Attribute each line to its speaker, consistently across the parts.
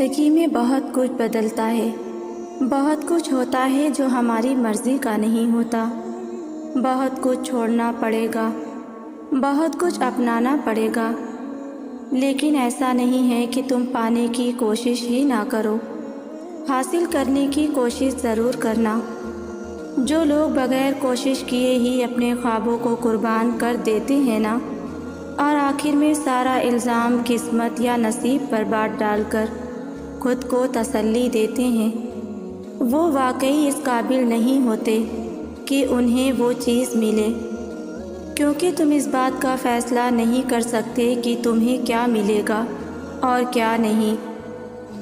Speaker 1: زندگی میں بہت کچھ بدلتا ہے، بہت کچھ ہوتا ہے جو ہماری مرضی کا نہیں ہوتا، بہت کچھ چھوڑنا پڑے گا، بہت کچھ اپنانا پڑے گا، لیکن ایسا نہیں ہے کہ تم پانے کی کوشش ہی نہ کرو، حاصل کرنے کی کوشش ضرور کرنا۔ جو لوگ بغیر کوشش کیے ہی اپنے خوابوں کو قربان کر دیتے ہیں نا، اور آخر میں سارا الزام قسمت یا نصیب پر بانٹ ڈال کر خود کو تسلی دیتے ہیں، وہ واقعی اس قابل نہیں ہوتے کہ انہیں وہ چیز ملے، کیونکہ تم اس بات کا فیصلہ نہیں کر سکتے کہ تمہیں کیا ملے گا اور کیا نہیں۔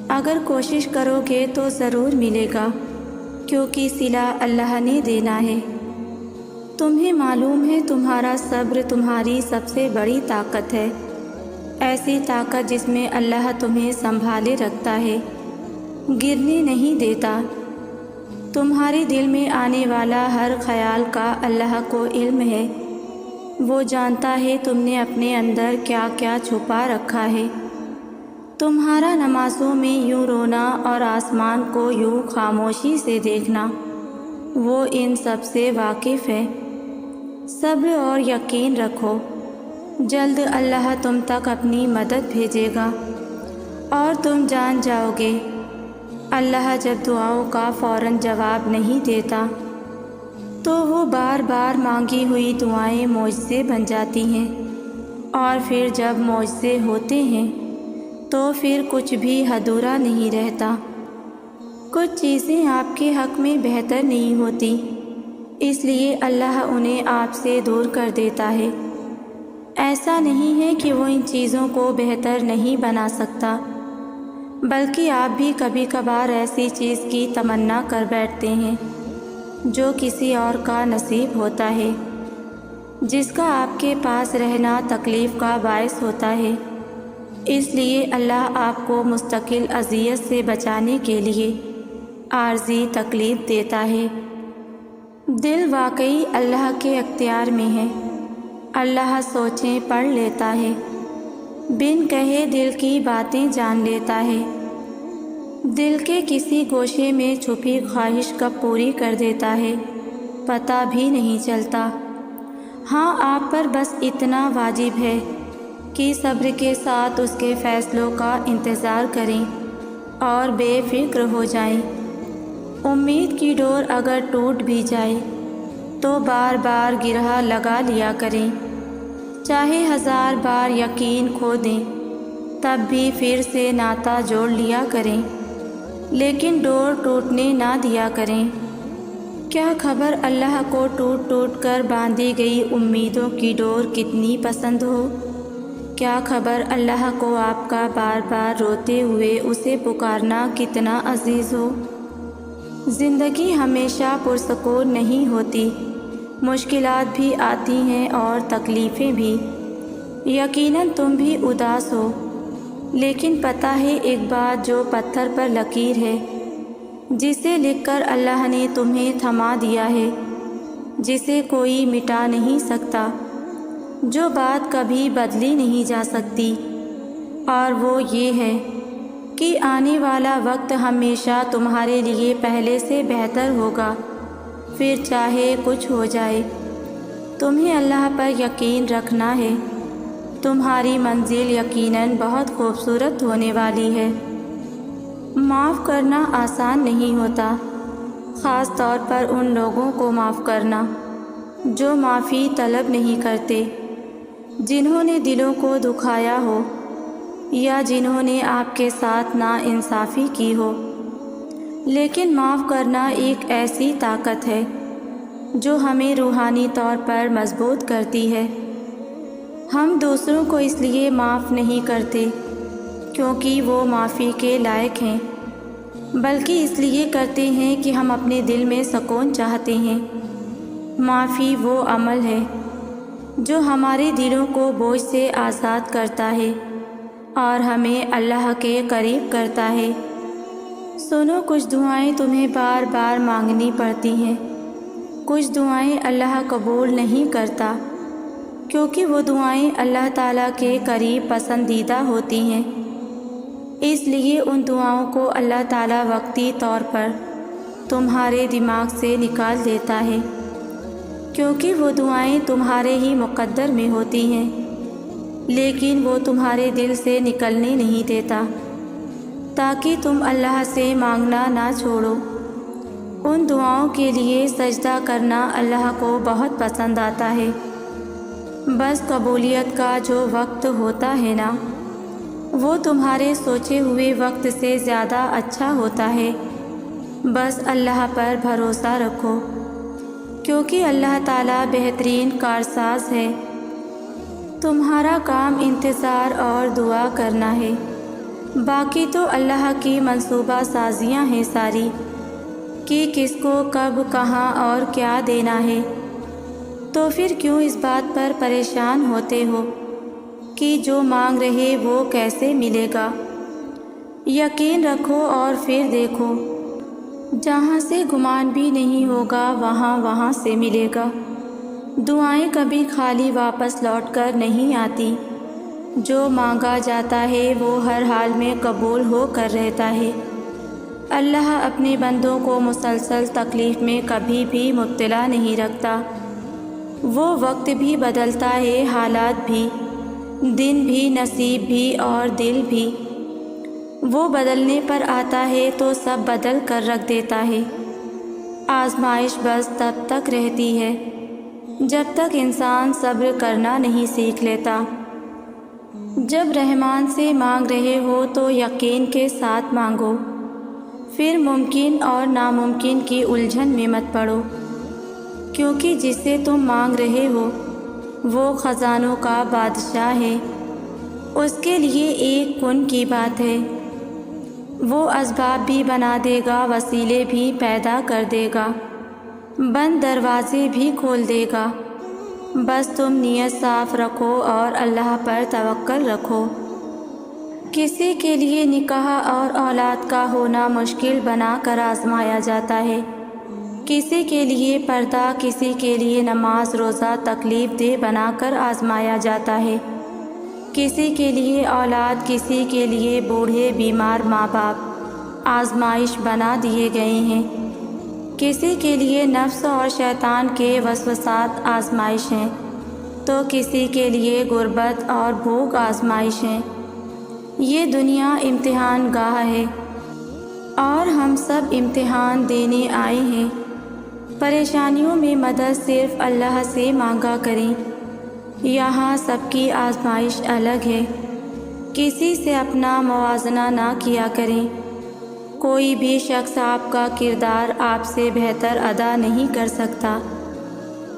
Speaker 1: اگر کوشش کرو گے تو ضرور ملے گا، کیونکہ صلہ اللہ نے دینا ہے۔ تمہیں معلوم ہے تمہارا صبر تمہاری سب سے بڑی طاقت ہے، ایسی طاقت جس میں اللہ تمہیں سنبھالے رکھتا ہے، گرنے نہیں دیتا۔ تمہارے دل میں آنے والا ہر خیال کا اللہ کو علم ہے، وہ جانتا ہے تم نے اپنے اندر کیا کیا چھپا رکھا ہے۔ تمہارا نمازوں میں یوں رونا اور آسمان کو یوں خاموشی سے دیکھنا، وہ ان سب سے واقف ہے۔ صبر اور یقین رکھو، جلد اللہ تم تک اپنی مدد بھیجے گا اور تم جان جاؤ گے۔ اللہ جب دعاؤں کا فوراً جواب نہیں دیتا تو وہ بار بار مانگی ہوئی دعائیں معجزے بن جاتی ہیں، اور پھر جب معجزے ہوتے ہیں تو پھر کچھ بھی ادھورا نہیں رہتا۔ کچھ چیزیں آپ کے حق میں بہتر نہیں ہوتی، اس لیے اللہ انہیں آپ سے دور کر دیتا ہے۔ ایسا نہیں ہے کہ وہ ان چیزوں کو بہتر نہیں بنا سکتا، بلکہ آپ بھی کبھی کبھار ایسی چیز کی تمنا کر بیٹھتے ہیں جو کسی اور کا نصیب ہوتا ہے، جس کا آپ کے پاس رہنا تکلیف کا باعث ہوتا ہے۔ اس لیے اللہ آپ کو مستقل اذیت سے بچانے کے لیے عارضی تکلیف دیتا ہے۔ دل واقعی اللہ کے اختیار میں ہے، اللہ سوچیں پڑھ لیتا ہے، بن کہے دل کی باتیں جان لیتا ہے، دل کے کسی گوشے میں چھپی خواہش کب پوری کر دیتا ہے پتہ بھی نہیں چلتا۔ ہاں، آپ پر بس اتنا واجب ہے کہ صبر کے ساتھ اس کے فیصلوں کا انتظار کریں اور بے فکر ہو جائیں۔ امید کی ڈور اگر ٹوٹ بھی جائے تو بار بار گرہ لگا لیا کریں، چاہے 1000 بار یقین کھو دیں تب بھی پھر سے ناطہ جوڑ لیا کریں، لیکن ڈور ٹوٹنے نہ دیا کریں۔ کیا خبر اللہ کو ٹوٹ ٹوٹ کر باندھی گئی امیدوں کی ڈور کتنی پسند ہو، کیا خبر اللہ کو آپ کا بار بار روتے ہوئے اسے پکارنا کتنا عزیز ہو۔ زندگی ہمیشہ پرسکون نہیں ہوتی، مشکلات بھی آتی ہیں اور تکلیفیں بھی، یقیناً تم بھی اداس ہو، لیکن پتہ ہے ایک بات جو پتھر پر لکیر ہے، جسے لکھ کر اللہ نے تمہیں تھما دیا ہے، جسے کوئی مٹا نہیں سکتا، جو بات کبھی بدلی نہیں جا سکتی، اور وہ یہ ہے کہ آنے والا وقت ہمیشہ تمہارے لیے پہلے سے بہتر ہوگا، پھر چاہے کچھ ہو جائے۔ تمہیں اللہ پر یقین رکھنا ہے، تمہاری منزل یقیناً بہت خوبصورت ہونے والی ہے۔ معاف کرنا آسان نہیں ہوتا، خاص طور پر ان لوگوں کو معاف کرنا جو معافی طلب نہیں کرتے، جنہوں نے دلوں کو دکھایا ہو یا جنہوں نے آپ کے ساتھ ناانصافی کی ہو۔ لیکن معاف کرنا ایک ایسی طاقت ہے جو ہمیں روحانی طور پر مضبوط کرتی ہے۔ ہم دوسروں کو اس لیے معاف نہیں کرتے کیونکہ وہ معافی کے لائق ہیں، بلکہ اس لیے کرتے ہیں کہ ہم اپنے دل میں سکون چاہتے ہیں۔ معافی وہ عمل ہے جو ہمارے دلوں کو بوجھ سے آزاد کرتا ہے اور ہمیں اللہ کے قریب کرتا ہے۔ سنو، کچھ دعائیں تمہیں بار بار مانگنی پڑتی ہیں، کچھ دعائیں اللہ قبول نہیں کرتا کیونکہ وہ دعائیں اللہ تعالیٰ کے قریب پسندیدہ ہوتی ہیں۔ اس لیے ان دعاؤں کو اللہ تعالیٰ وقتی طور پر تمہارے دماغ سے نکال دیتا ہے، کیونکہ وہ دعائیں تمہارے ہی مقدر میں ہوتی ہیں، لیکن وہ تمہارے دل سے نکلنے نہیں دیتا، تاکہ تم اللہ سے مانگنا نہ چھوڑو۔ ان دعاؤں کے لیے سجدہ کرنا اللہ کو بہت پسند آتا ہے۔ بس قبولیت کا جو وقت ہوتا ہے نا، وہ تمہارے سوچے ہوئے وقت سے زیادہ اچھا ہوتا ہے۔ بس اللہ پر بھروسہ رکھو، کیونکہ اللہ تعالیٰ بہترین کارساز ہے۔ تمہارا کام انتظار اور دعا کرنا ہے، باقی تو اللہ کی منصوبہ سازیاں ہیں ساری، کہ کس کو کب کہاں اور کیا دینا ہے۔ تو پھر کیوں اس بات پر پریشان ہوتے ہو کہ جو مانگ رہے وہ کیسے ملے گا؟ یقین رکھو اور پھر دیکھو، جہاں سے گمان بھی نہیں ہوگا وہاں سے ملے گا۔ دعائیں کبھی خالی واپس لوٹ کر نہیں آتی، جو مانگا جاتا ہے وہ ہر حال میں قبول ہو کر رہتا ہے۔ اللہ اپنے بندوں کو مسلسل تکلیف میں کبھی بھی مبتلا نہیں رکھتا۔ وہ وقت بھی بدلتا ہے، حالات بھی، دن بھی، نصیب بھی اور دل بھی۔ وہ بدلنے پر آتا ہے تو سب بدل کر رکھ دیتا ہے۔ آزمائش بس تب تک رہتی ہے جب تک انسان صبر کرنا نہیں سیکھ لیتا۔ جب رحمان سے مانگ رہے ہو تو یقین کے ساتھ مانگو، پھر ممکن اور ناممکن کی الجھن میں مت پڑو، کیونکہ جس سے تم مانگ رہے ہو وہ خزانوں کا بادشاہ ہے۔ اس کے لیے ایک کن کی بات ہے، وہ اسباب بھی بنا دے گا، وسیلے بھی پیدا کر دے گا، بند دروازے بھی کھول دے گا۔ بس تم نیت صاف رکھو اور اللہ پر توکل رکھو۔ کسی کے لیے نکاح اور اولاد کا ہونا مشکل بنا کر آزمایا جاتا ہے، کسی کے لیے پردہ، کسی کے لیے نماز روزہ تکلیف دہ بنا کر آزمایا جاتا ہے، کسی کے لیے اولاد، کسی کے لیے بوڑھے بیمار ماں باپ آزمائش بنا دیے گئے ہیں، کسی کے لیے نفس اور شیطان کے وسوسات آزمائش ہیں، تو کسی کے لیے غربت اور بھوک آزمائش ہیں۔ یہ دنیا امتحان گاہ ہے اور ہم سب امتحان دینے آئے ہیں۔ پریشانیوں میں مدد صرف اللہ سے مانگا کریں۔ یہاں سب کی آزمائش الگ ہے، کسی سے اپنا موازنہ نہ کیا کریں۔ کوئی بھی شخص آپ کا کردار آپ سے بہتر ادا نہیں کر سکتا۔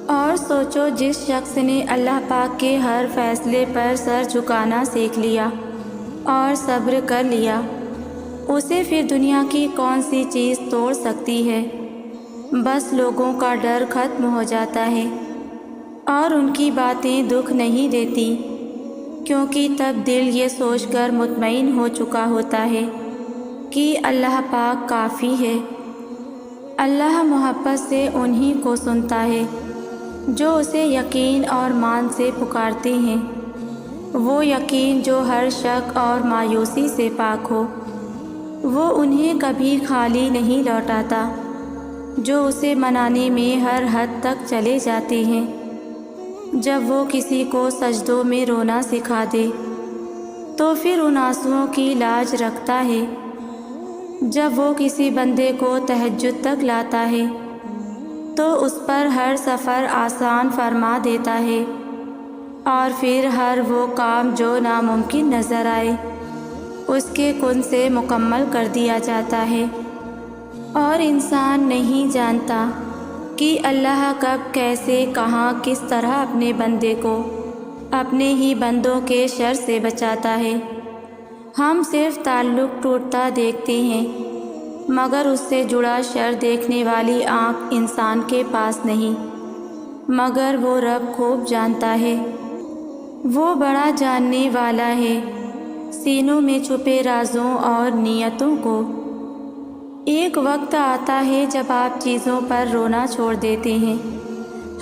Speaker 1: اور سوچو، جس شخص نے اللہ پاک کے ہر فیصلے پر سر جھکانا سیکھ لیا اور صبر کر لیا، اسے پھر دنیا کی کون سی چیز توڑ سکتی ہے؟ بس لوگوں کا ڈر ختم ہو جاتا ہے اور ان کی باتیں دکھ نہیں دیتی، کیونکہ تب دل یہ سوچ کر مطمئن ہو چکا ہوتا ہے کہ اللہ پاک کافی ہے۔ اللہ محبت سے انہی کو سنتا ہے جو اسے یقین اور مان سے پکارتے ہیں، وہ یقین جو ہر شک اور مایوسی سے پاک ہو۔ وہ انہیں کبھی خالی نہیں لوٹاتا، جو اسے منانے میں ہر حد تک چلے جاتے ہیں۔ جب وہ کسی کو سجدوں میں رونا سکھا دے تو پھر ان آنسوؤں کی لاج رکھتا ہے۔ جب وہ کسی بندے کو تہجد تک لاتا ہے تو اس پر ہر سفر آسان فرما دیتا ہے، اور پھر ہر وہ کام جو ناممکن نظر آئے اس کے کن سے مکمل کر دیا جاتا ہے۔ اور انسان نہیں جانتا کہ اللہ کب، کیسے، کہاں، کس طرح اپنے بندے کو اپنے ہی بندوں کے شر سے بچاتا ہے۔ ہم صرف تعلق ٹوٹتا دیکھتے ہیں، مگر اس سے جڑا شر دیکھنے والی آنکھ انسان کے پاس نہیں، مگر وہ رب خوب جانتا ہے۔ وہ بڑا جاننے والا ہے سینوں میں چھپے رازوں اور نیتوں کو۔ ایک وقت آتا ہے جب آپ چیزوں پر رونا چھوڑ دیتے ہیں،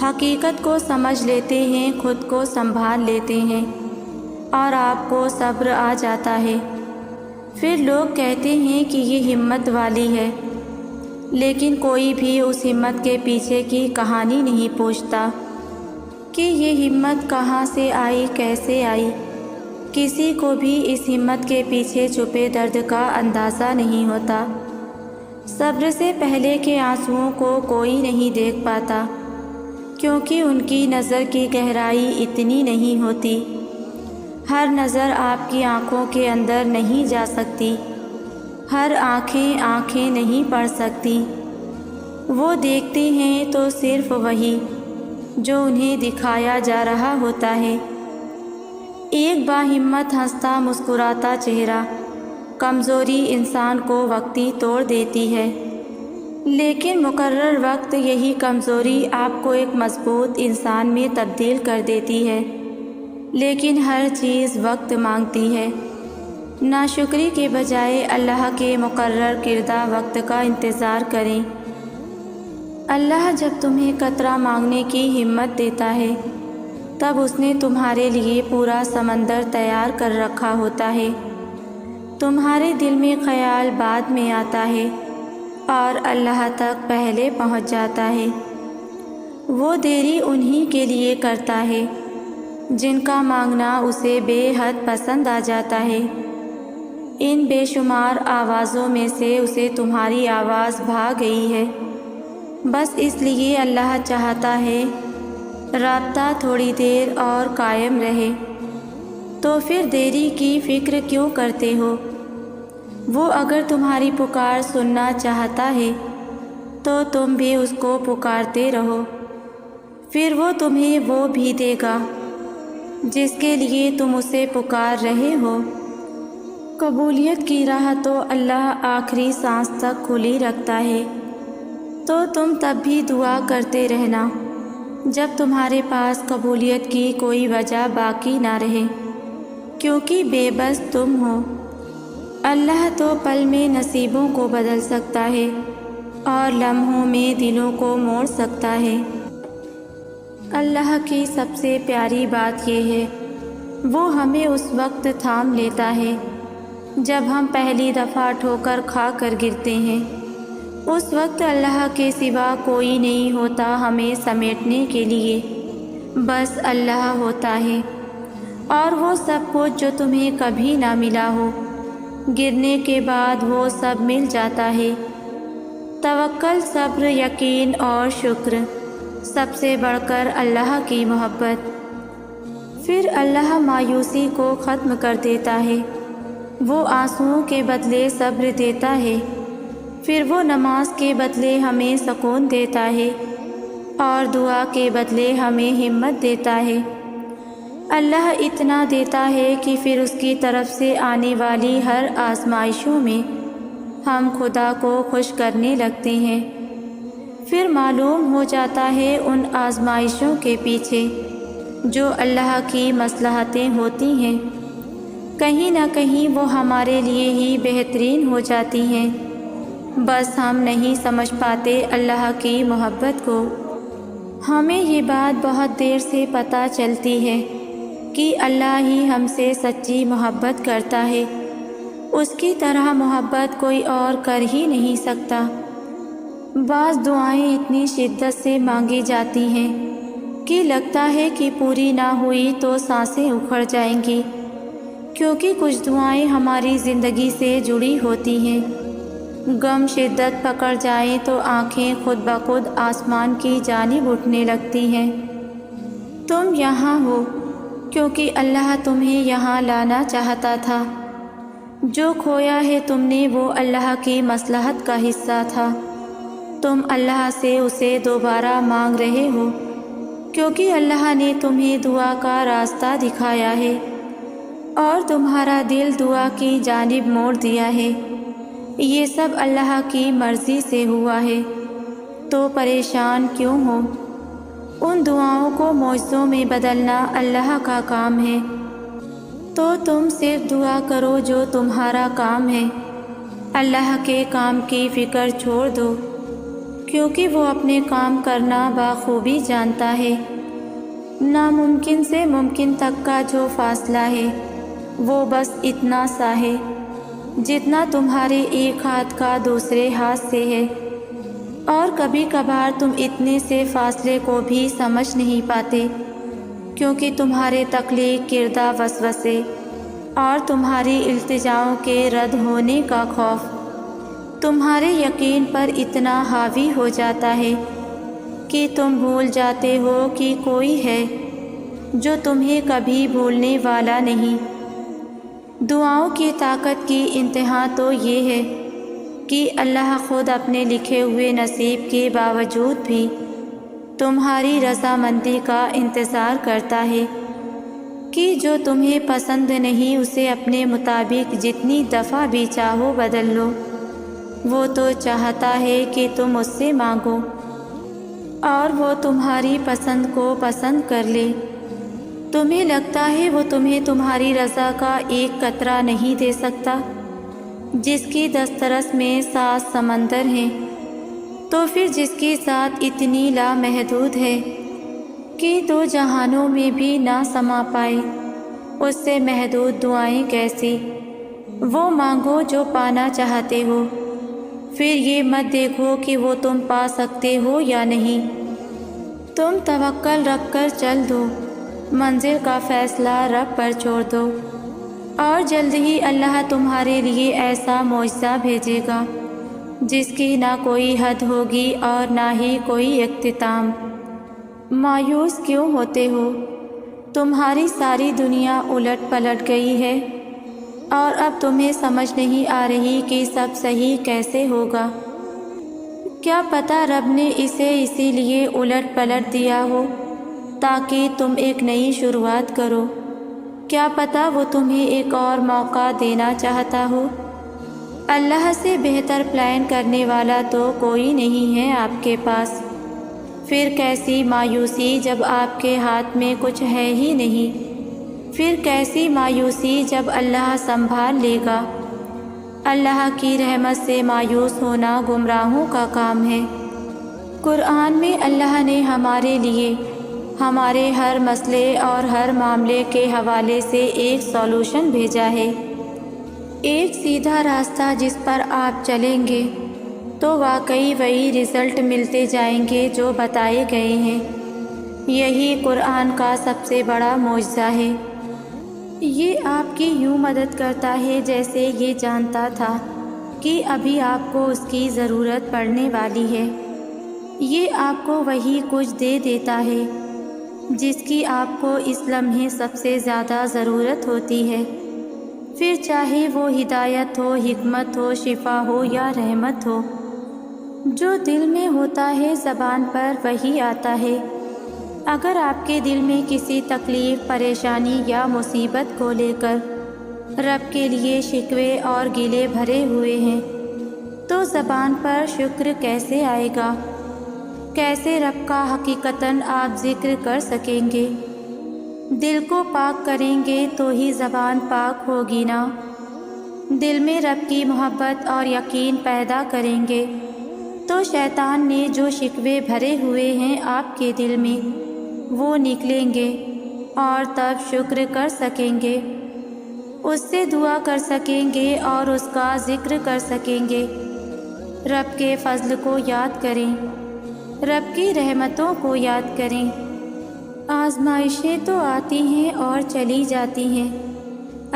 Speaker 1: حقیقت کو سمجھ لیتے ہیں، خود کو سنبھال لیتے ہیں، اور آپ کو صبر آ جاتا ہے۔ پھر لوگ کہتے ہیں کہ یہ ہمت والی ہے، لیکن کوئی بھی اس ہمت کے پیچھے کی کہانی نہیں پوچھتا کہ یہ ہمت کہاں سے آئی، کیسے آئی۔ کسی کو بھی اس ہمت کے پیچھے چھپے درد کا اندازہ نہیں ہوتا۔ صبر سے پہلے کے آنسوؤں کو کوئی نہیں دیکھ پاتا، کیونکہ ان کی نظر کی گہرائی اتنی نہیں ہوتی۔ ہر نظر آپ کی آنکھوں کے اندر نہیں جا سکتی، ہر آنکھیں نہیں پڑھ سکتی۔ وہ دیکھتے ہیں تو صرف وہی جو انہیں دکھایا جا رہا ہوتا ہے۔ ایک باہمت ہنستا مسکراتا چہرہ، کمزوری انسان کو وقتی توڑ دیتی ہے، لیکن مقرر وقت یہی کمزوری آپ کو ایک مضبوط انسان میں تبدیل کر دیتی ہے۔ لیکن ہر چیز وقت مانگتی ہے۔ ناشکری کے بجائے اللہ کے مقرر کردہ وقت کا انتظار کریں۔ اللہ جب تمہیں قطرہ مانگنے کی ہمت دیتا ہے، تب اس نے تمہارے لیے پورا سمندر تیار کر رکھا ہوتا ہے۔ تمہارے دل میں خیال بعد میں آتا ہے اور اللہ تک پہلے پہنچ جاتا ہے۔ وہ دیری انہی کے لیے کرتا ہے جن کا مانگنا اسے بے حد پسند آ جاتا ہے۔ ان بے شمار آوازوں میں سے اسے تمہاری آواز بھا گئی ہے، بس اس لیے اللہ چاہتا ہے رابطہ تھوڑی دیر اور قائم رہے۔ تو پھر دیری کی فکر کیوں کرتے ہو؟ وہ اگر تمہاری پکار سننا چاہتا ہے تو تم بھی اس کو پکارتے رہو، پھر وہ تمہیں وہ بھی دے گا جس کے لیے تم اسے پکار رہے ہو۔ قبولیت کی راہ تو اللہ آخری سانس تک کھلی رکھتا ہے، تو تم تب بھی دعا کرتے رہنا جب تمہارے پاس قبولیت کی کوئی وجہ باقی نہ رہے، کیونکہ بے بس تم ہو۔ اللہ تو پل میں نصیبوں کو بدل سکتا ہے اور لمحوں میں دلوں کو موڑ سکتا ہے۔ اللہ کی سب سے پیاری بات یہ ہے، وہ ہمیں اس وقت تھام لیتا ہے جب ہم پہلی دفعہ ٹھوکر کھا کر گرتے ہیں۔ اس وقت اللہ کے سوا کوئی نہیں ہوتا ہمیں سمیٹنے کے لیے، بس اللہ ہوتا ہے، اور وہ سب کچھ جو تمہیں کبھی نہ ملا ہو، گرنے کے بعد وہ سب مل جاتا ہے۔ توکل، صبر، یقین اور شکر، سب سے بڑھ کر اللہ کی محبت۔ پھر اللہ مایوسی کو ختم کر دیتا ہے، وہ آنسوؤں کے بدلے صبر دیتا ہے۔ پھر وہ نماز کے بدلے ہمیں سکون دیتا ہے اور دعا کے بدلے ہمیں ہمت دیتا ہے۔ اللہ اتنا دیتا ہے کہ پھر اس کی طرف سے آنے والی ہر آزمائشوں میں ہم خدا کو خوش کرنے لگتے ہیں۔ پھر معلوم ہو جاتا ہے ان آزمائشوں کے پیچھے جو اللہ کی مصلحتیں ہوتی ہیں، کہیں نہ کہیں وہ ہمارے لیے ہی بہترین ہو جاتی ہیں، بس ہم نہیں سمجھ پاتے اللہ کی محبت کو۔ ہمیں یہ بات بہت دیر سے پتہ چلتی ہے کہ اللہ ہی ہم سے سچی محبت کرتا ہے، اس کی طرح محبت کوئی اور کر ہی نہیں سکتا۔ بعض دعائیں اتنی شدت سے مانگی جاتی ہیں کہ لگتا ہے کہ پوری نہ ہوئی تو سانسیں اکھڑ جائیں گی، کیونکہ کچھ دعائیں ہماری زندگی سے جڑی ہوتی ہیں۔ غم شدت پکڑ جائیں تو آنکھیں خود بخود آسمان کی جانب اٹھنے لگتی ہیں۔ تم یہاں ہو کیونکہ اللہ تمہیں یہاں لانا چاہتا تھا۔ جو کھویا ہے تم نے وہ اللہ کی مصلحت کا حصہ تھا۔ تم اللہ سے اسے دوبارہ مانگ رہے ہو کیونکہ اللہ نے تمہیں دعا کا راستہ دکھایا ہے اور تمہارا دل دعا کی جانب موڑ دیا ہے۔ یہ سب اللہ کی مرضی سے ہوا ہے، تو پریشان کیوں ہو؟ ان دعاؤں کو معجزوں میں بدلنا اللہ کا کام ہے، تو تم صرف دعا کرو جو تمہارا کام ہے۔ اللہ کے کام کی فکر چھوڑ دو، کیونکہ وہ اپنے کام کرنا بخوبی جانتا ہے۔ ناممکن سے ممکن تک کا جو فاصلہ ہے وہ بس اتنا سا ہے، جتنا تمہارے ایک ہاتھ کا دوسرے ہاتھ سے ہے، اور کبھی کبھار تم اتنے سے فاصلے کو بھی سمجھ نہیں پاتے، کیونکہ تمہارے تخلیق کردہ وسوسے اور تمہاری التجاؤں کے رد ہونے کا خوف تمہارے یقین پر اتنا حاوی ہو جاتا ہے کہ تم بھول جاتے ہو کہ کوئی ہے جو تمہیں کبھی بھولنے والا نہیں۔ دعاؤں کی طاقت کی انتہا تو یہ ہے کہ اللہ خود اپنے لکھے ہوئے نصیب کے باوجود بھی تمہاری رضامندی کا انتظار کرتا ہے کہ جو تمہیں پسند نہیں اسے اپنے مطابق جتنی دفعہ بھی چاہو بدل لو۔ وہ تو چاہتا ہے کہ تم اس سے مانگو اور وہ تمہاری پسند کو پسند کر لے۔ تمہیں لگتا ہے وہ تمہیں تمہاری رضا کا ایک قطرہ نہیں دے سکتا، جس کی دسترس میں 7 سمندر ہیں، تو پھر جس کی ذات اتنی لامحدود ہے کہ 2 جہانوں میں بھی نہ سما پائے، اس سے محدود دعائیں کیسی؟ وہ مانگو جو پانا چاہتے ہو، پھر یہ مت دیکھو کہ وہ تم پا سکتے ہو یا نہیں۔ تم توکل رکھ کر چل دو، منزل کا فیصلہ رب پر چھوڑ دو، اور جلد ہی اللہ تمہارے لیے ایسا معجزہ بھیجے گا جس کی نہ کوئی حد ہوگی اور نہ ہی کوئی اختتام۔ مایوس کیوں ہوتے ہو؟ تمہاری ساری دنیا الٹ پلٹ گئی ہے اور اب تمہیں سمجھ نہیں آ رہی کہ سب صحیح کیسے ہوگا۔ کیا پتہ رب نے اسے اسی لیے الٹ پلٹ دیا ہو تاکہ تم ایک نئی شروعات کرو۔ کیا پتہ وہ تمہیں ایک اور موقع دینا چاہتا ہو۔ اللہ سے بہتر پلان کرنے والا تو کوئی نہیں ہے آپ کے پاس۔ پھر کیسی مایوسی جب آپ کے ہاتھ میں کچھ ہے ہی نہیں۔ پھر کیسی مایوسی جب اللہ سنبھال لے گا۔ اللہ کی رحمت سے مایوس ہونا گمراہوں کا کام ہے۔ قرآن میں اللہ نے ہمارے لیے ہمارے ہر مسئلے اور ہر معاملے کے حوالے سے ایک سولوشن بھیجا ہے، ایک سیدھا راستہ جس پر آپ چلیں گے تو واقعی وہی رزلٹ ملتے جائیں گے جو بتائے گئے ہیں۔ یہی قرآن کا سب سے بڑا معجزہ ہے۔ یہ آپ کی یوں مدد کرتا ہے جیسے یہ جانتا تھا کہ ابھی آپ کو اس کی ضرورت پڑنے والی ہے۔ یہ آپ کو وہی کچھ دے دیتا ہے جس کی آپ کو اس لمحے سب سے زیادہ ضرورت ہوتی ہے، پھر چاہے وہ ہدایت ہو، حکمت ہو، شفا ہو یا رحمت ہو۔ جو دل میں ہوتا ہے زبان پر وہی آتا ہے۔ اگر آپ کے دل میں کسی تکلیف، پریشانی یا مصیبت کو لے کر رب کے لیے شکوے اور گلے بھرے ہوئے ہیں تو زبان پر شکر کیسے آئے گا؟ کیسے رب کا حقیقتاً آپ ذکر کر سکیں گے؟ دل کو پاک کریں گے تو ہی زبان پاک ہوگی نا۔ دل میں رب کی محبت اور یقین پیدا کریں گے تو شیطان نے جو شکوے بھرے ہوئے ہیں آپ کے دل میں وہ نکلیں گے، اور تب شکر کر سکیں گے، اس سے دعا کر سکیں گے اور اس کا ذکر کر سکیں گے۔ رب کے فضل کو یاد کریں، رب کی رحمتوں کو یاد کریں۔ آزمائشیں تو آتی ہیں اور چلی جاتی ہیں،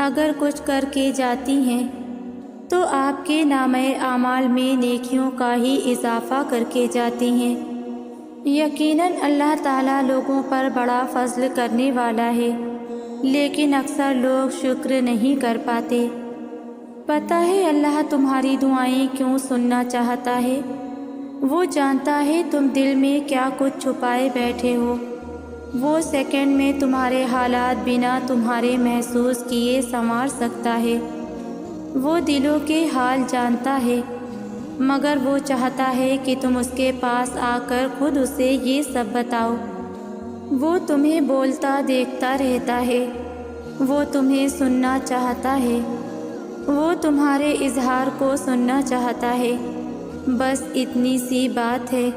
Speaker 1: اگر کچھ کر کے جاتی ہیں تو آپ کے نامہ اعمال میں نیکیوں کا ہی اضافہ کر کے جاتی ہیں۔ یقیناً اللہ تعالیٰ لوگوں پر بڑا فضل کرنے والا ہے، لیکن اکثر لوگ شکر نہیں کر پاتے۔ پتہ ہے اللہ تمہاری دعائیں کیوں سننا چاہتا ہے؟ وہ جانتا ہے تم دل میں کیا کچھ چھپائے بیٹھے ہو۔ وہ سیکنڈ میں تمہارے حالات بنا تمہارے محسوس کیے سنوار سکتا ہے۔ وہ دلوں کے حال جانتا ہے، مگر وہ چاہتا ہے کہ تم اس کے پاس آ کر خود اسے یہ سب بتاؤ۔ وہ تمہیں بولتا دیکھتا رہتا ہے، وہ تمہیں سننا چاہتا ہے، وہ تمہارے اظہار کو سننا چاہتا ہے۔ بس اتنی سی بات ہے۔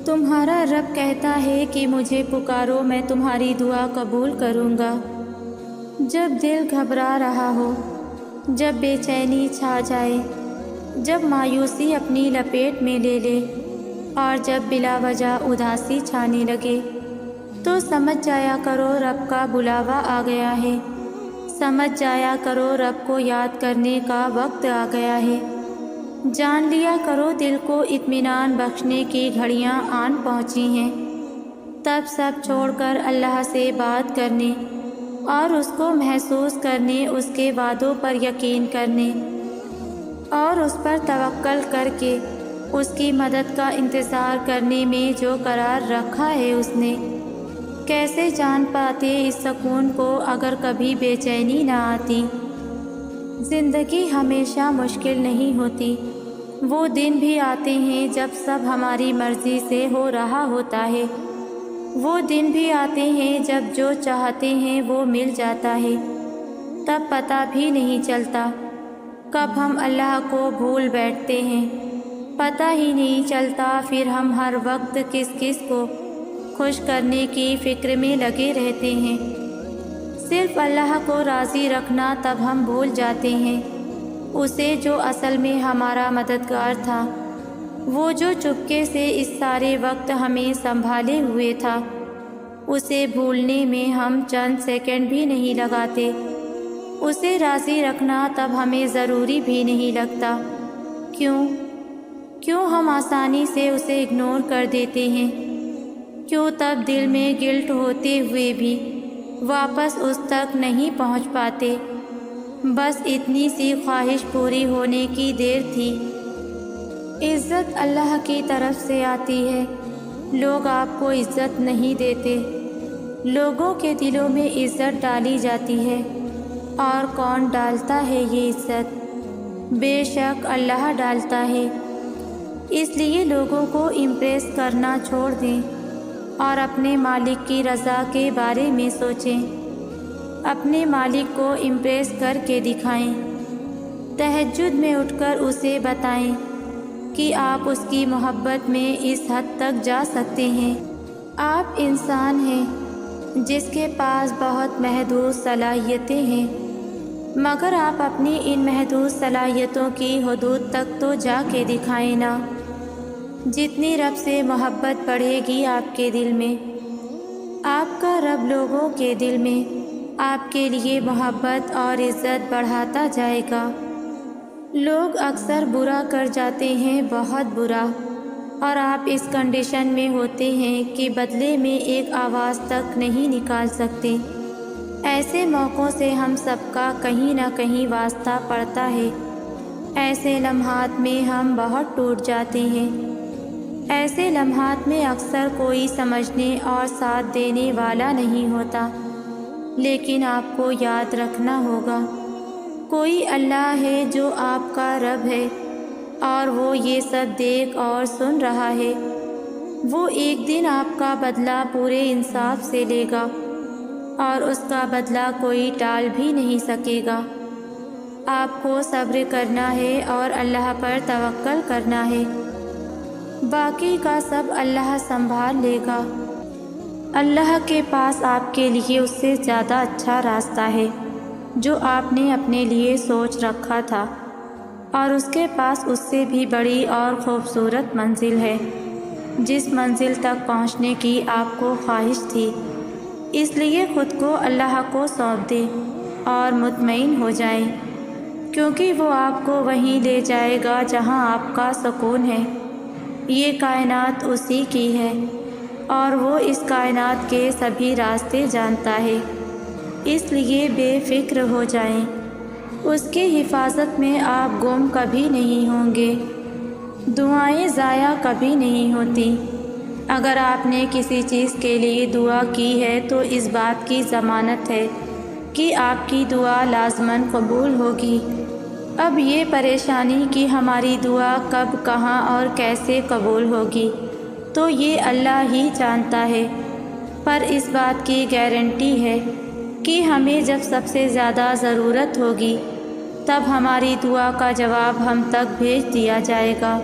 Speaker 1: تمہارا رب کہتا ہے کہ مجھے پکارو، میں تمہاری دعا قبول کروں گا۔ جب دل گھبرا رہا ہو جب بے چینی چھا جائے، جب مایوسی اپنی لپیٹ میں لے لے اور جب بلا وجہ اداسی چھانے لگے، تو سمجھ جایا کرو رب کا بلاوا آ گیا ہے، سمجھ جایا کرو رب کو یاد کرنے کا وقت آ گیا ہے، جان لیا کرو دل کو اطمینان بخشنے کی گھڑیاں آن پہنچی ہیں۔ تب سب چھوڑ کر اللہ سے بات کرنے اور اس کو محسوس کرنے، اس کے وعدوں پر یقین کرنے اور اس پر توکل کر کے اس کی مدد کا انتظار کرنے میں جو قرار رکھا ہے اس نے، کیسے جان پاتے اس سکون کو اگر کبھی بے چینی نہ آتی۔ زندگی ہمیشہ مشکل نہیں ہوتی، وہ دن بھی آتے ہیں جب سب ہماری مرضی سے ہو رہا ہوتا ہے، وہ دن بھی آتے ہیں جب جو چاہتے ہیں وہ مل جاتا ہے، تب پتہ بھی نہیں چلتا کب ہم اللہ کو بھول بیٹھتے ہیں، پتہ ہی نہیں چلتا پھر ہم ہر وقت کس کس کو خوش کرنے کی فکر میں لگے رہتے ہیں۔ صرف اللہ کو راضی رکھنا تب ہم بھول جاتے ہیں، اسے جو اصل میں ہمارا مددگار تھا، وہ جو چپکے سے اس سارے وقت ہمیں سنبھالے ہوئے تھا، اسے بھولنے میں ہم چند سیکنڈ بھی نہیں لگاتے۔ اسے راضی رکھنا تب ہمیں ضروری بھی نہیں لگتا۔ کیوں ہم آسانی سے اسے اگنور کر دیتے ہیں؟ کیوں تب دل میں گلٹ ہوتے ہوئے بھی واپس اس تک نہیں پہنچ پاتے؟ بس اتنی سی خواہش پوری ہونے کی دیر تھی۔ عزت اللہ کی طرف سے آتی ہے، لوگ آپ کو عزت نہیں دیتے، لوگوں کے دلوں میں عزت ڈالی جاتی ہے۔ اور کون ڈالتا ہے یہ عزت؟ بے شک اللہ ڈالتا ہے۔ اس لیے لوگوں کو امپریس کرنا چھوڑ دیں اور اپنے مالک کی رضا کے بارے میں سوچیں، اپنے مالک کو امپریس کر کے دکھائیں، تہجد میں اٹھ کر اسے بتائیں کہ آپ اس کی محبت میں اس حد تک جا سکتے ہیں۔ آپ انسان ہیں جس کے پاس بہت محدود صلاحیتیں ہیں، مگر آپ اپنی ان محدود صلاحیتوں کی حدود تک تو جا کے دکھائیں نا۔ جتنی رب سے محبت بڑھے گی آپ کے دل میں، آپ کا رب لوگوں کے دل میں آپ کے لیے محبت اور عزت بڑھاتا جائے گا۔ لوگ اکثر برا کر جاتے ہیں، بہت برا، اور آپ اس کنڈیشن میں ہوتے ہیں کہ بدلے میں ایک آواز تک نہیں نکال سکتے۔ ایسے موقعوں سے ہم سب کا کہیں نہ کہیں واسطہ پڑتا ہے۔ ایسے لمحات میں ہم بہت ٹوٹ جاتے ہیں۔ ایسے لمحات میں اکثر کوئی سمجھنے اور ساتھ دینے والا نہیں ہوتا، لیکن آپ کو یاد رکھنا ہوگا، کوئی اللہ ہے جو آپ کا رب ہے، اور وہ یہ سب دیکھ اور سن رہا ہے۔ وہ ایک دن آپ کا بدلہ پورے انصاف سے لے گا، اور اس کا بدلہ کوئی ٹال بھی نہیں سکے گا۔ آپ کو صبر کرنا ہے اور اللہ پر توکل کرنا ہے، باقی کا سب اللہ سنبھال لے گا۔ اللہ کے پاس آپ کے لیے اس سے زیادہ اچھا راستہ ہے جو آپ نے اپنے لیے سوچ رکھا تھا، اور اس کے پاس اس سے بھی بڑی اور خوبصورت منزل ہے، جس منزل تک پہنچنے کی آپ کو خواہش تھی۔ اس لیے خود کو اللہ کو سونپ دیں اور مطمئن ہو جائیں، کیونکہ وہ آپ کو وہیں لے جائے گا جہاں آپ کا سکون ہے۔ یہ کائنات اسی کی ہے، اور وہ اس کائنات کے سبھی راستے جانتا ہے، اس لیے بے فکر ہو جائیں۔ اس کی حفاظت میں آپ گم کبھی نہیں ہوں گے، دعائیں ضائع کبھی نہیں ہوتی۔ اگر آپ نے کسی چیز کے لیے دعا کی ہے تو اس بات کی ضمانت ہے کہ آپ کی دعا لازماً قبول ہوگی۔ اب یہ پریشانی کہ ہماری دعا کب، کہاں اور کیسے قبول ہوگی تو یہ اللہ ہی جانتا ہے، پر اس بات کی گارنٹی ہے کہ ہمیں جب سب سے زیادہ ضرورت ہوگی تب ہماری دعا کا جواب ہم تک بھیج دیا جائے گا۔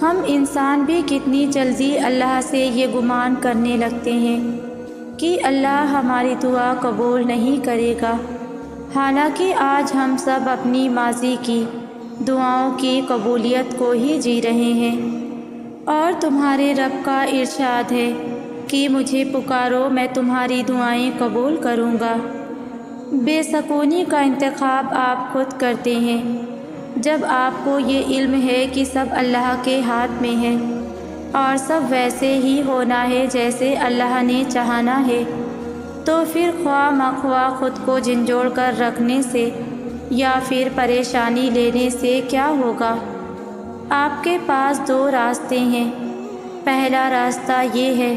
Speaker 1: ہم انسان بھی کتنی جلدی اللہ سے یہ گمان کرنے لگتے ہیں کہ اللہ ہماری دعا قبول نہیں کرے گا، حالانکہ آج ہم سب اپنی ماضی کی دعاؤں کی قبولیت کو ہی جی رہے ہیں، اور تمہارے رب کا ارشاد ہے کہ مجھے پکارو، میں تمہاری دعائیں قبول کروں گا۔ بے سکونی کا انتخاب آپ خود کرتے ہیں۔ جب آپ کو یہ علم ہے کہ سب اللہ کے ہاتھ میں ہے اور سب ویسے ہی ہونا ہے جیسے اللہ نے چاہنا ہے، تو پھر خواہ مخواہ خود کو جھنجھوڑ کر رکھنے سے یا پھر پریشانی لینے سے کیا ہوگا؟ آپ کے پاس دو راستے ہیں۔ پہلا راستہ یہ ہے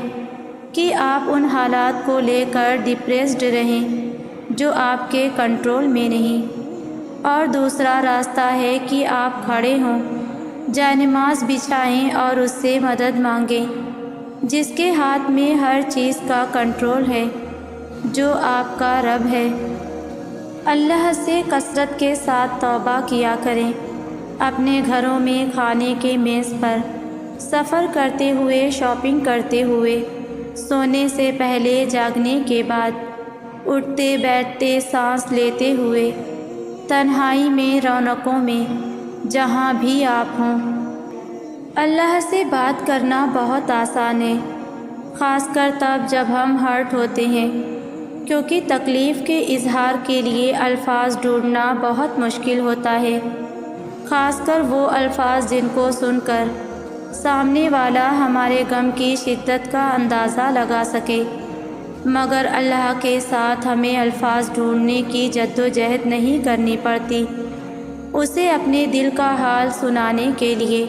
Speaker 1: کہ آپ ان حالات کو لے کر ڈپریسڈ رہیں جو آپ کے کنٹرول میں نہیں، اور دوسرا راستہ ہے کہ آپ کھڑے ہوں، جائے-نماز بچھائیں اور اس سے مدد مانگیں جس کے ہاتھ میں ہر چیز کا کنٹرول ہے، جو آپ کا رب ہے۔ اللہ سے کثرت کے ساتھ توبہ کیا کریں۔ اپنے گھروں میں، کھانے کے میز پر، سفر کرتے ہوئے، شاپنگ کرتے ہوئے، سونے سے پہلے، جاگنے کے بعد، اٹھتے بیٹھتے، سانس لیتے ہوئے، تنہائی میں، رونقوں میں، جہاں بھی آپ ہوں۔ اللہ سے بات کرنا بہت آسان ہے، خاص کر تب جب ہم ہرٹ ہوتے ہیں، کیونکہ تکلیف کے اظہار کے لیے الفاظ ڈھونڈنا بہت مشکل ہوتا ہے، خاص کر وہ الفاظ جن کو سن کر سامنے والا ہمارے غم کی شدت کا اندازہ لگا سکے۔ مگر اللہ کے ساتھ ہمیں الفاظ ڈھونڈنے کی جدوجہد نہیں کرنی پڑتی۔ اسے اپنے دل کا حال سنانے کے لیے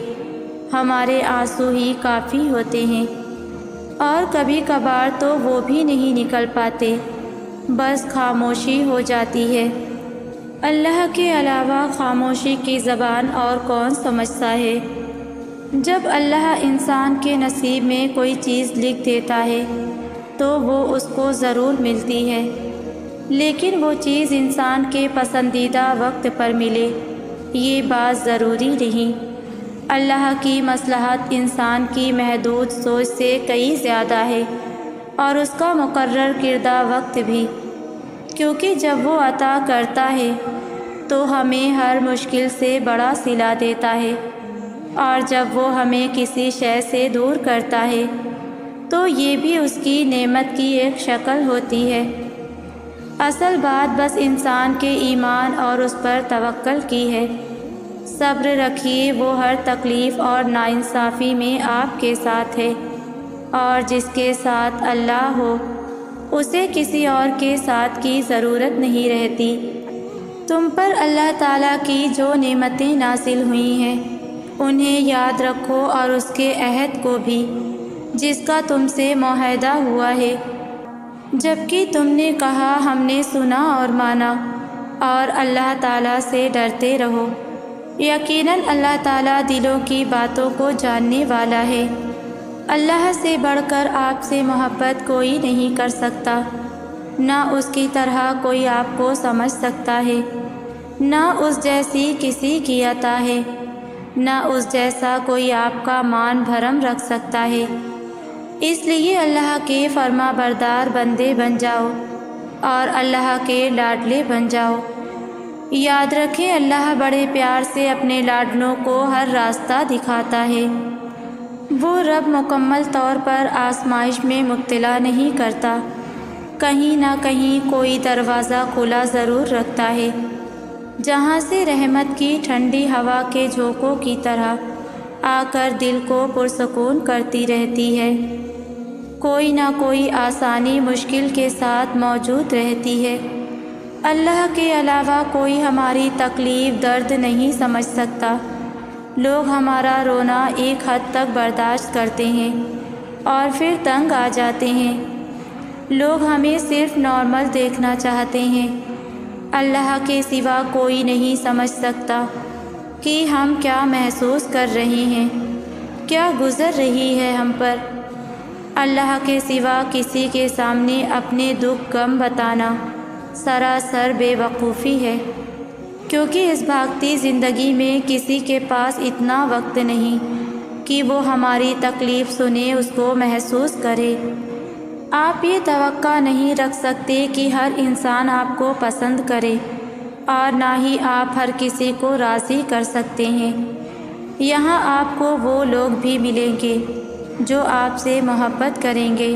Speaker 1: ہمارے آنسو ہی کافی ہوتے ہیں، اور کبھی کبھار تو وہ بھی نہیں نکل پاتے، بس خاموشی ہو جاتی ہے۔ اللہ کے علاوہ خاموشی کی زبان اور کون سمجھتا ہے؟ جب اللہ انسان کے نصیب میں کوئی چیز لکھ دیتا ہے تو وہ اس کو ضرور ملتی ہے، لیکن وہ چیز انسان کے پسندیدہ وقت پر ملے، یہ بات ضروری نہیں۔ اللہ کی مصلحت انسان کی محدود سوچ سے کئی زیادہ ہے، اور اس کا مقرر کردہ وقت بھی، کیونکہ جب وہ عطا کرتا ہے تو ہمیں ہر مشکل سے بڑا صلہ دیتا ہے، اور جب وہ ہمیں کسی شے سے دور کرتا ہے تو یہ بھی اس کی نعمت کی ایک شکل ہوتی ہے۔ اصل بات بس انسان کے ایمان اور اس پر توکل کی ہے۔ صبر رکھیے، وہ ہر تکلیف اور ناانصافی میں آپ کے ساتھ ہے، اور جس کے ساتھ اللہ ہو اسے کسی اور کے ساتھ کی ضرورت نہیں رہتی۔ تم پر اللہ تعالیٰ کی جو نعمتیں نازل ہوئی ہیں انہیں یاد رکھو، اور اس کے عہد کو بھی جس کا تم سے معاہدہ ہوا ہے، جبکہ تم نے کہا ہم نے سنا اور مانا، اور اللہ تعالیٰ سے ڈرتے رہو۔ یقیناً اللہ تعالیٰ دلوں کی باتوں کو جاننے والا ہے۔ اللہ سے بڑھ کر آپ سے محبت کوئی نہیں کر سکتا، نہ اس کی طرح کوئی آپ کو سمجھ سکتا ہے، نہ اس جیسی کسی کی عطا ہے، نہ اس جیسا کوئی آپ کا مان بھرم رکھ سکتا ہے۔ اس لیے اللہ کے فرما بردار بندے بن جاؤ اور اللہ کے لاڈلے بن جاؤ۔ یاد رکھیں، اللہ بڑے پیار سے اپنے لاڈلوں کو ہر راستہ دکھاتا ہے۔ وہ رب مکمل طور پر آزمائش میں مبتلا نہیں کرتا، کہیں نہ کہیں کوئی دروازہ کھلا ضرور رکھتا ہے، جہاں سے رحمت کی ٹھنڈی ہوا کے جھونکوں کی طرح آ کر دل کو پرسکون کرتی رہتی ہے۔ کوئی نہ کوئی آسانی مشکل کے ساتھ موجود رہتی ہے۔ اللہ کے علاوہ کوئی ہماری تکلیف درد نہیں سمجھ سکتا۔ لوگ ہمارا رونا ایک حد تک برداشت کرتے ہیں اور پھر تنگ آ جاتے ہیں۔ لوگ ہمیں صرف نارمل دیکھنا چاہتے ہیں۔ اللہ کے سوا کوئی نہیں سمجھ سکتا کہ ہم کیا محسوس کر رہے ہیں، کیا گزر رہی ہے ہم پر۔ اللہ کے سوا کسی کے سامنے اپنے دکھ غم بتانا سراسر بے وقوفی ہے، کیونکہ اس بھاگتی زندگی میں کسی کے پاس اتنا وقت نہیں کہ وہ ہماری تکلیف سنے، اس کو محسوس کرے۔ آپ یہ توقع نہیں رکھ سکتے کہ ہر انسان آپ کو پسند کرے، اور نہ ہی آپ ہر کسی کو راضی کر سکتے ہیں۔ یہاں آپ کو وہ لوگ بھی ملیں گے جو آپ سے محبت کریں گے،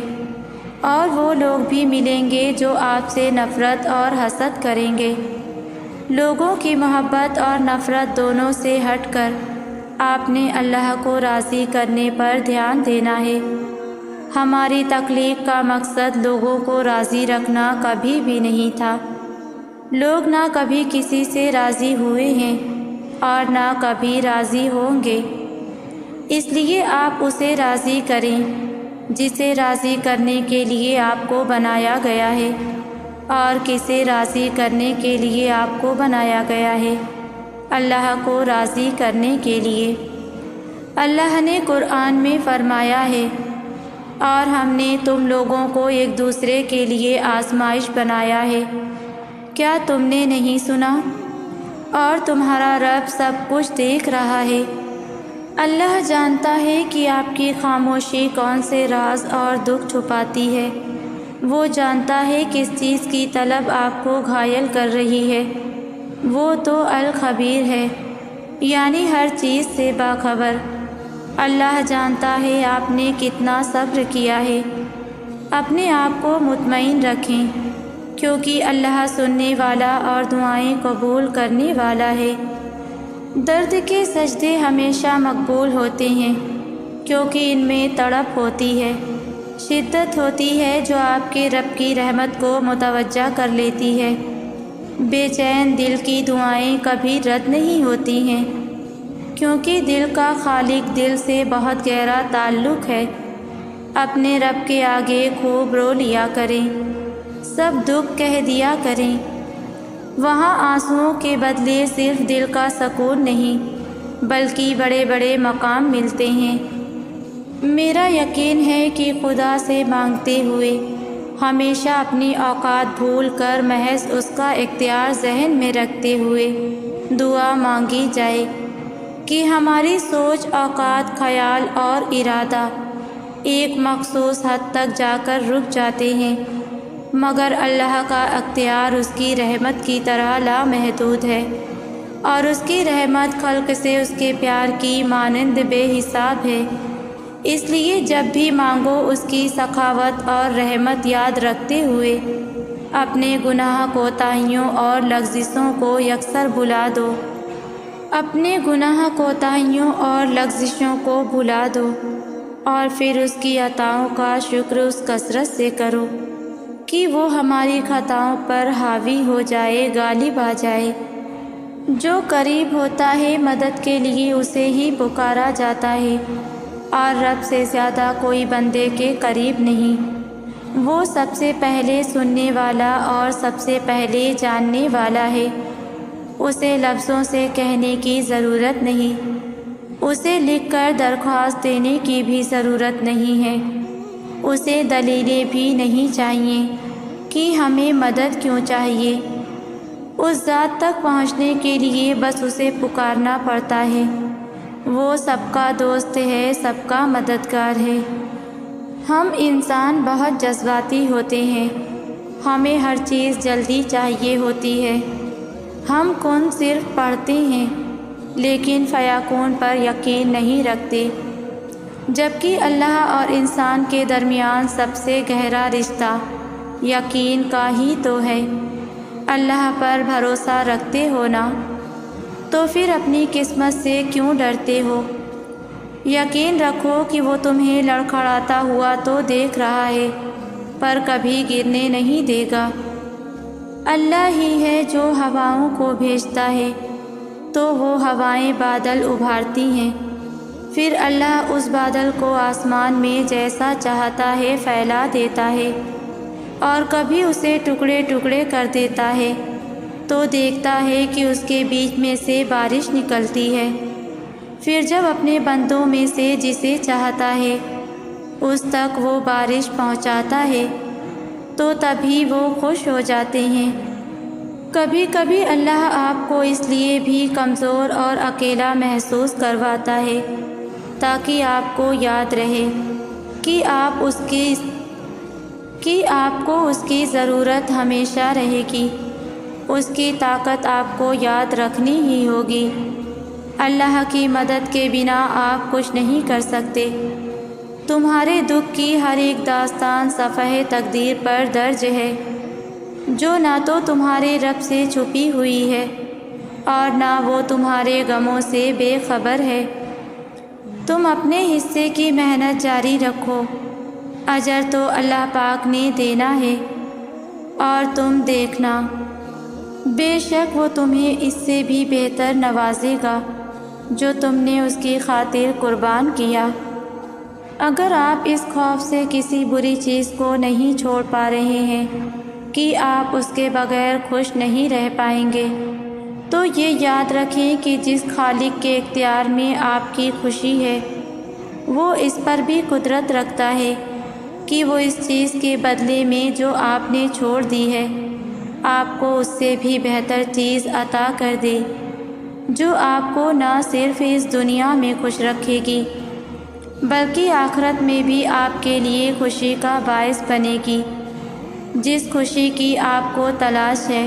Speaker 1: اور وہ لوگ بھی ملیں گے جو آپ سے نفرت اور حسد کریں گے۔ لوگوں کی محبت اور نفرت دونوں سے ہٹ کر آپ نے اللہ کو راضی کرنے پر دھیان دینا ہے۔ ہماری تخلیق کا مقصد لوگوں کو راضی رکھنا کبھی بھی نہیں تھا۔ لوگ نہ کبھی کسی سے راضی ہوئے ہیں اور نہ کبھی راضی ہوں گے، اس لیے آپ اسے راضی کریں جسے راضی کرنے کے لیے آپ کو بنایا گیا ہے۔ اور کسے راضی کرنے کے لیے آپ کو بنایا گیا ہے؟ اللہ کو راضی کرنے کے لیے۔ اللہ نے قرآن میں فرمایا ہے، اور ہم نے تم لوگوں کو ایک دوسرے کے لیے آزمائش بنایا ہے، کیا تم نے نہیں سنا؟ اور تمہارا رب سب کچھ دیکھ رہا ہے۔ اللہ جانتا ہے کہ آپ کی خاموشی کون سے راز اور دکھ چھپاتی ہے۔ وہ جانتا ہے کس چیز کی طلب آپ کو گھائل کر رہی ہے۔ وہ تو الخبیر ہے، یعنی ہر چیز سے باخبر۔ اللہ جانتا ہے آپ نے کتنا صبر کیا ہے۔ اپنے آپ کو مطمئن رکھیں، کیونکہ اللہ سننے والا اور دعائیں قبول کرنے والا ہے۔ درد کے سجدے ہمیشہ مقبول ہوتے ہیں، کیونکہ ان میں تڑپ ہوتی ہے، شدت ہوتی ہے جو آپ کے رب کی رحمت کو متوجہ کر لیتی ہے۔ بے چین دل کی دعائیں کبھی رد نہیں ہوتی ہیں، کیونکہ دل کا خالق دل سے بہت گہرا تعلق ہے۔ اپنے رب کے آگے خوب رو لیا کریں، سب دکھ کہہ دیا کریں۔ وہاں آنسوؤں کے بدلے صرف دل کا سکون نہیں بلکہ بڑے بڑے مقام ملتے ہیں۔ میرا یقین ہے کہ خدا سے مانگتے ہوئے ہمیشہ اپنی اوقات بھول کر محض اس کا اختیار ذہن میں رکھتے ہوئے دعا مانگی جائے کہ ہماری سوچ، اوقات، خیال اور ارادہ ایک مخصوص حد تک جا کر رک جاتے ہیں، مگر اللہ کا اختیار اس کی رحمت کی طرح لامحدود ہے، اور اس کی رحمت خلق سے اس کے پیار کی مانند بے حساب ہے۔ اس لیے جب بھی مانگو اس کی سخاوت اور رحمت یاد رکھتے ہوئے اپنے گناہ، کوتاہیوں اور لغزشوں کو یکسر بھلا دو۔ اپنے گناہ، کوتاہیوں اور لغزشوں کو بھلا دو، اور پھر اس کی عطاؤں کا شکر اس کثرت سے کرو کہ وہ ہماری خطاؤں پر حاوی ہو جائے، غالب آ جائے۔ جو قریب ہوتا ہے مدد کے لیے اسے ہی پکارا جاتا ہے، اور رب سے زیادہ کوئی بندے کے قریب نہیں۔ وہ سب سے پہلے سننے والا اور سب سے پہلے جاننے والا ہے۔ اسے لفظوں سے کہنے کی ضرورت نہیں، اسے لکھ کر درخواست دینے کی بھی ضرورت نہیں ہے، اسے دلیلیں بھی نہیں چاہیے کہ ہمیں مدد کیوں چاہیے۔ اس ذات تک پہنچنے کے لیے بس اسے پکارنا پڑتا ہے۔ وہ سب کا دوست ہے، سب کا مددگار ہے۔ ہم انسان بہت جذباتی ہوتے ہیں، ہمیں ہر چیز جلدی چاہیے ہوتی ہے۔ ہم کن صرف پڑھتے ہیں لیکن فیکون پر یقین نہیں رکھتے، جبکہ اللہ اور انسان کے درمیان سب سے گہرا رشتہ یقین کا ہی تو ہے۔ اللہ پر بھروسہ رکھتے ہو نا، تو پھر اپنی قسمت سے کیوں ڈرتے ہو؟ یقین رکھو کہ وہ تمہیں لڑکھڑاتا ہوا تو دیکھ رہا ہے، پر کبھی گرنے نہیں دے گا۔ اللہ ہی ہے جو ہواؤں کو بھیجتا ہے تو وہ ہوائیں بادل ابھارتی ہیں، پھر اللہ اس بادل کو آسمان میں جیسا چاہتا ہے پھیلا دیتا ہے، اور کبھی اسے ٹکڑے ٹکڑے کر دیتا ہے تو دیکھتا ہے کہ اس کے بیچ میں سے بارش نکلتی ہے۔ پھر جب اپنے بندوں میں سے جسے چاہتا ہے اس تک وہ بارش پہنچاتا ہے تو تبھی وہ خوش ہو جاتے ہیں۔ کبھی کبھی اللہ آپ کو اس لیے بھی کمزور اور اکیلا محسوس کرواتا ہے تاکہ آپ کو یاد رہے کہ آپ اس کی کہ آپ کو اس کی ضرورت ہمیشہ رہے گی، اس کی طاقت آپ کو یاد رکھنی ہی ہوگی۔ اللہ کی مدد کے بنا آپ کچھ نہیں کر سکتے۔ تمہارے دکھ کی ہر ایک داستان صفحہ تقدیر پر درج ہے، جو نہ تو تمہارے رب سے چھپی ہوئی ہے اور نہ وہ تمہارے غموں سے بے خبر ہے۔ تم اپنے حصے کی محنت جاری رکھو، اجر تو اللہ پاک نے دینا ہے، اور تم دیکھنا، بے شک وہ تمہیں اس سے بھی بہتر نوازے گا جو تم نے اس کی خاطر قربان کیا۔ اگر آپ اس خوف سے کسی بری چیز کو نہیں چھوڑ پا رہے ہیں کہ آپ اس کے بغیر خوش نہیں رہ پائیں گے، تو یہ یاد رکھیں کہ جس خالق کے اختیار میں آپ کی خوشی ہے، وہ اس پر بھی قدرت رکھتا ہے کہ وہ اس چیز کے بدلے میں جو آپ نے چھوڑ دی ہے، آپ کو اس سے بھی بہتر چیز عطا کر دے، جو آپ کو نہ صرف اس دنیا میں خوش رکھے گی بلکہ آخرت میں بھی آپ کے لیے خوشی کا باعث بنے گی۔ جس خوشی کی آپ کو تلاش ہے،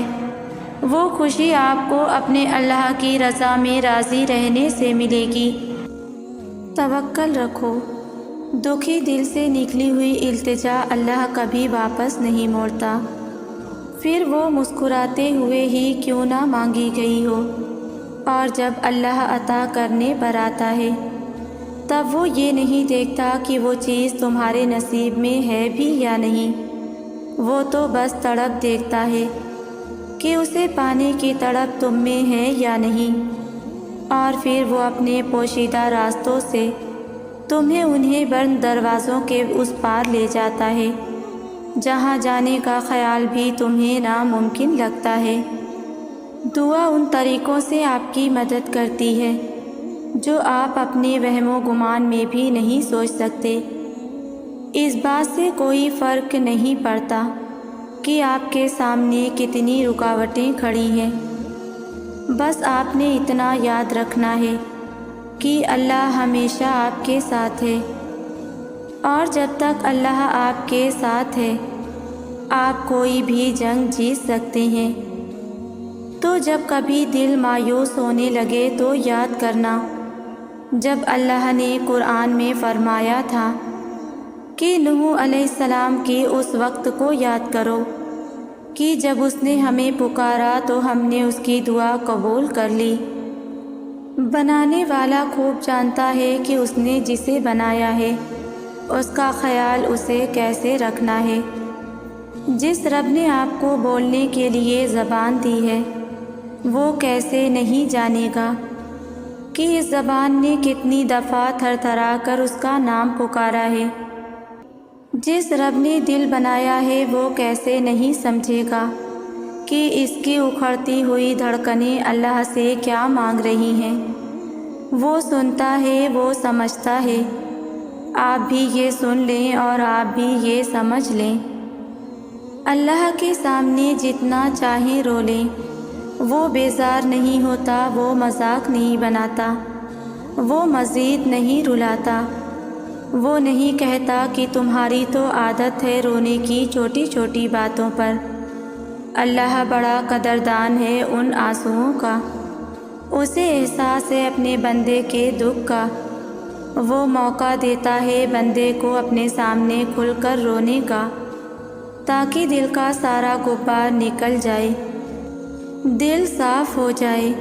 Speaker 1: وہ خوشی آپ کو اپنے اللہ کی رضا میں راضی رہنے سے ملے گی۔ توکل رکھو۔ دکھی دل سے نکلی ہوئی التجا اللہ کبھی واپس نہیں موڑتا، پھر وہ مسکراتے ہوئے ہی کیوں نہ مانگی گئی ہو، اور جب اللہ عطا کرنے پر آتا ہے تب وہ یہ نہیں دیکھتا کہ وہ چیز تمہارے نصیب میں ہے بھی یا نہیں، وہ تو بس تڑپ دیکھتا ہے کہ اسے پانے کی تڑپ تم میں ہے یا نہیں، اور پھر وہ اپنے پوشیدہ راستوں سے تمہیں انہیں بند دروازوں کے اس پار لے جاتا ہے جہاں جانے کا خیال بھی تمہیں ناممکن لگتا ہے۔ دعا ان طریقوں سے آپ کی مدد کرتی ہے جو آپ اپنے وہم و گمان میں بھی نہیں سوچ سکتے۔ اس بات سے کوئی فرق نہیں پڑتا کہ آپ کے سامنے کتنی رکاوٹیں کھڑی ہیں، بس آپ نے اتنا یاد رکھنا ہے کہ اللہ ہمیشہ آپ کے ساتھ ہے، اور جب تک اللہ آپ کے ساتھ ہے آپ کوئی بھی جنگ جیت سکتے ہیں۔ تو جب کبھی دل مایوس ہونے لگے تو یاد کرنا، جب اللہ نے قرآن میں فرمایا تھا کہ نوح علیہ السلام کے اس وقت کو یاد کرو کہ جب اس نے ہمیں پکارا تو ہم نے اس کی دعا قبول کر لی۔ بنانے والا خوب جانتا ہے کہ اس نے جسے بنایا ہے اس کا خیال اسے کیسے رکھنا ہے۔ جس رب نے آپ کو بولنے کے لیے زبان دی ہے، وہ کیسے نہیں جانے گا کہ اس زبان نے کتنی دفعہ تھر تھرا کر اس کا نام پکارا ہے۔ جس رب نے دل بنایا ہے وہ کیسے نہیں سمجھے گا کہ اس کی اکھڑتی ہوئی دھڑکنیں اللہ سے کیا مانگ رہی ہیں۔ وہ سنتا ہے، وہ سمجھتا ہے۔ آپ بھی یہ سن لیں اور آپ بھی یہ سمجھ لیں۔ اللہ کے سامنے جتنا چاہیں رو لیں، وہ بیزار نہیں ہوتا، وہ مذاق نہیں بناتا، وہ مزید نہیں رلاتا، وہ نہیں کہتا کہ تمہاری تو عادت ہے رونے کی چھوٹی چھوٹی باتوں پر۔ اللہ بڑا قدردان ہے ان آنسوؤں کا، اسے احساس ہے اپنے بندے کے دکھ کا، وہ موقع دیتا ہے بندے کو اپنے سامنے کھل کر رونے کا تاکہ دل کا سارا غبار نکل جائے، دل صاف ہو جائے،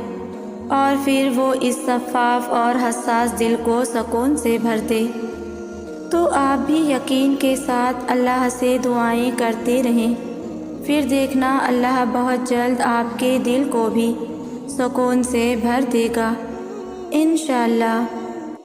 Speaker 1: اور پھر وہ اس شفاف اور حساس دل کو سکون سے بھر دے۔ تو آپ بھی یقین کے ساتھ اللہ سے دعائیں کرتے رہیں، پھر دیکھنا اللہ بہت جلد آپ کے دل کو بھی سکون سے بھر دے گا انشاءاللہ۔